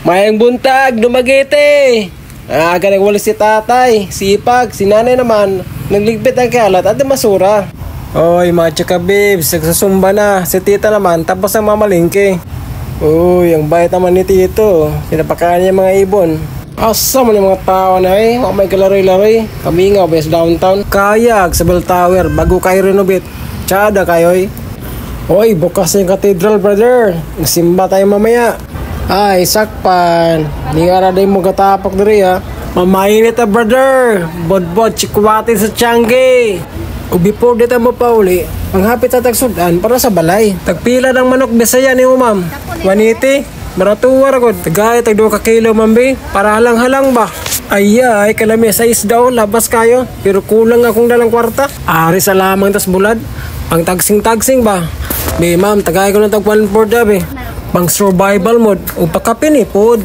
Mayang buntag, dumagete. Aga nagwalis si tatay, sipag, si nanay naman, nagligpit ang kalat at masura. Oy mga tsaka babes, nagsasumba na. Si tita naman, tapos ang mamalingke. Uy, ang bait naman ni tito. Pinapakaan niya mga ibon. Asa mo yung mga tao na Wala may kalaroy-laroy. Kami nga ba sa downtown? Kayag sa Bell Tower, bago kayo renovate. Tsada kayo Oy, bukas na yung cathedral, brother. Nagsimba tayo mamaya. Ay, sakpan. Di ka na mo katapok diri Mamainit brother. Bod-bod, chikwati sa Changi. O before dito mo pa uli, ang hapit sa tagsudan para sa balay. Tagpila ng manok Bisaya ni mo, ma'am. 180. Maratuwar ko. Tagay, tagdo ka kilo, mambi. Para halang-halang ba? Ay, kalami, size daw, labas kayo. Pero kulang akong dalang kwarta. Ari sa lamang tas bulad. Pang tagsing-tagsing ba? Be, ma'am, tagay ko ng tag 1 for dabi. Pang survival mode. O pakapin pod.